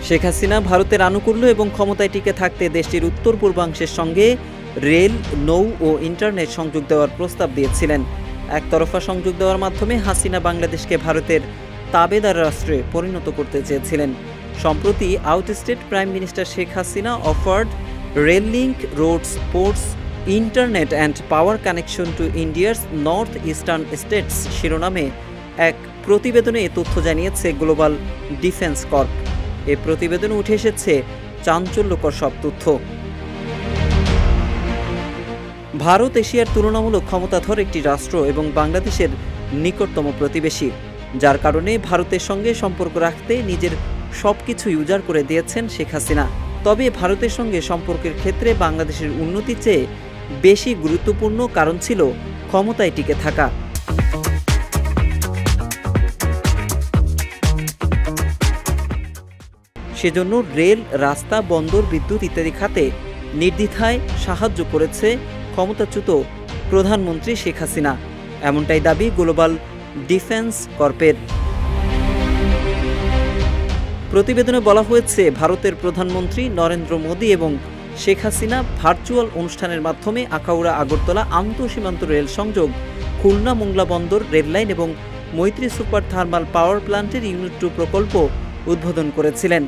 শেখ হাসিনা ভারতের আনুকূল্য এবং ক্ষমতায় টিকে থাকতে দেশটির উত্তর পূর্বাংশের সঙ্গে রেল, নৌ ও ইন্টারনেট সংযোগ দেওয়ার প্রস্তাব দিয়েছিলেন। একতরফা সংযোগ দেওয়ার মাধ্যমে হাসিনা বাংলাদেশকে ভারতের তাবেদার রাষ্ট্রে পরিণত করতে চেয়েছিলেন। সম্প্রতি outstate prime minister Sheikh Hasina offered rail link, roads, ports, internet and power connection to India's north eastern states শিরোনামে এক প্রতিবেদনে এ তথ্য জানিয়েছে গ্লোবাল ডিফেন্স কর্প। এ প্রতিবেদনে উঠে এসেছে চাঞ্চল্যকর সব তথ্য। ভারত এশিয়ার তুলনামূলক ক্ষমতাধর একটি রাষ্ট্র এবং বাংলাদেশের নিকটতম প্রতিবেশী, যার কারণে ভারতের সঙ্গে সম্পর্ক রাখতে নিজের সবকিছুই উজাড় করে দিয়েছেন শেখ হাসিনা। তবে ভারতের সঙ্গে সম্পর্কের ক্ষেত্রে বাংলাদেশের উন্নতির চেয়ে বেশি গুরুত্বপূর্ণ কারণ ছিল ক্ষমতায় টিকে থাকা। সেজন্য রেল, রাস্তা, বন্দর, বিদ্যুৎ ইত্যাদি খাতে নির্দ্বিধায় সাহায্য করেছে ক্ষমতাচ্যুত প্রধানমন্ত্রী শেখ হাসিনা, এমনটাই দাবি গ্লোবাল ডিফেন্স কর্পের। প্রতিবেদনে বলা হয়েছে, ভারতের প্রধানমন্ত্রী নরেন্দ্র মোদী এবং শেখ হাসিনা ভার্চুয়াল অনুষ্ঠানের মাধ্যমে আখাউড়া আগরতলা আন্তঃসীমান্ত রেল সংযোগ, খুলনা মোংলা বন্দর রেললাইন এবং মৈত্রী সুপার থার্মাল পাওয়ার প্ল্যান্টের ইউনিট 2 প্রকল্প উদ্বোধন করেছিলেন।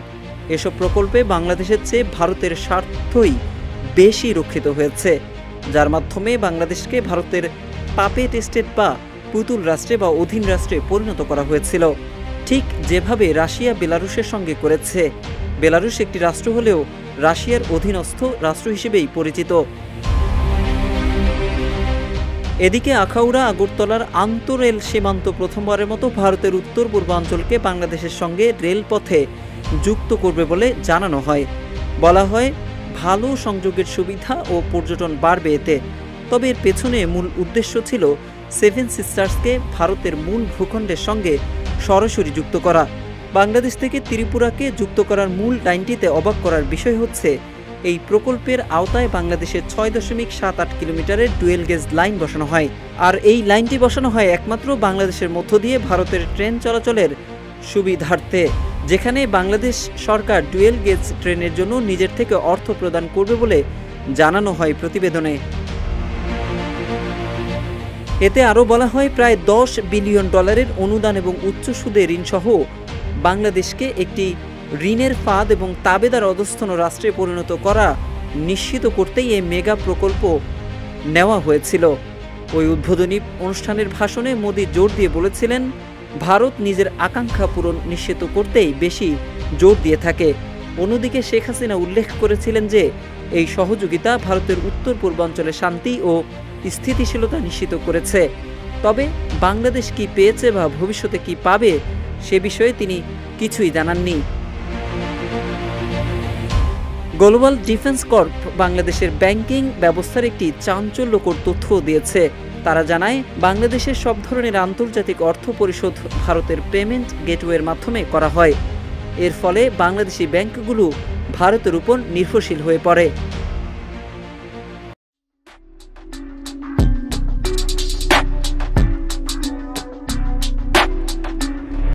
এসব প্রকল্পে বাংলাদেশের চেয়ে ভারতের স্বার্থই বেশি রক্ষিত হয়েছে, যার মাধ্যমে বাংলাদেশকে ভারতের পাপেট স্টেট বা পুতুল রাষ্ট্রে বা অধীন রাষ্ট্রে পরিণত করা হয়েছিল, ঠিক যেভাবে রাশিয়া বেলারুশের সঙ্গে করেছে। বেলারুশ একটি রাষ্ট্র হলেও রাশিয়ার অধীনস্থ রাষ্ট্র হিসেবেই পরিচিত। এদিকে আখাউড়া আগরতলার আন্তঃরেল সীমান্ত প্রথমবারের মতো ভারতের উত্তর পূর্বাঞ্চলকে বাংলাদেশের সঙ্গে রেলপথে যুক্ত করবে বলে জানানো হয়। বলা হয়, ভালো সংযোগের সুবিধা ও পর্যটন বাড়বে এতে। তবে এর পেছনে মূল উদ্দেশ্য ছিল 7 সিস্টার্সকে ভারতের মূল ভূখণ্ডের সঙ্গে সরাসরি যুক্ত করা। বাংলাদেশ থেকে ত্রিপুরাকে যুক্ত করার মূল লাইনটিতে অবাক করার বিষয় হচ্ছে, এই প্রকল্পের আওতায় বাংলাদেশের 6.78 কিলোমিটারের ডুয়েল গেজ লাইন বসানো হয়। আর এই লাইনটি বসানো হয় একমাত্র বাংলাদেশের মধ্য দিয়ে ভারতের ট্রেন চলাচলের সুবিধার্থে, যেখানে বাংলাদেশ সরকার ডুয়েল গেজ ট্রেনের জন্য নিজের থেকে অর্থ প্রদান করবে বলে জানানো হয় প্রতিবেদনে। এতে আরও বলা হয়, প্রায় $10 বিলিয়ন অনুদান এবং উচ্চ সুদে ঋণসহ বাংলাদেশকে একটি ঋণের ফাঁদ এবং তাবেদার অধস্তন রাষ্ট্রে পরিণত করা নিশ্চিত করতেই এই মেগা প্রকল্প নেওয়া হয়েছিল। ওই উদ্বোধনী অনুষ্ঠানের ভাষণে মোদি জোর দিয়ে বলেছিলেন, ভারত নিজের আকাঙ্ক্ষা পূরণ নিশ্চিত করতেই বেশি জোর দিয়ে থাকে। অন্যদিকে শেখ হাসিনা উল্লেখ করেছিলেন যে এই সহযোগিতা ভারতের উত্তর পূর্বাঞ্চলে শান্তি ও স্থিতিশীলতা নিশ্চিত করেছে। তবে বাংলাদেশ কি পেয়েছে বা ভবিষ্যতে কি পাবে সে বিষয়ে তিনি কিছুই জানাননি। গ্লোবাল ডিফেন্স কর্প বাংলাদেশের ব্যাংকিং ব্যবস্থার একটি চাঞ্চল্যকর তথ্য দিয়েছে। তারা জানায়, বাংলাদেশের সব ধরনের আন্তর্জাতিক অর্থ পরিশোধ ভারতের পেমেন্ট গেটওয়ের মাধ্যমে করা হয়। এর ফলে বাংলাদেশি ব্যাংকগুলো ভারতের উপর নির্ভরশীল হয়ে পড়ে।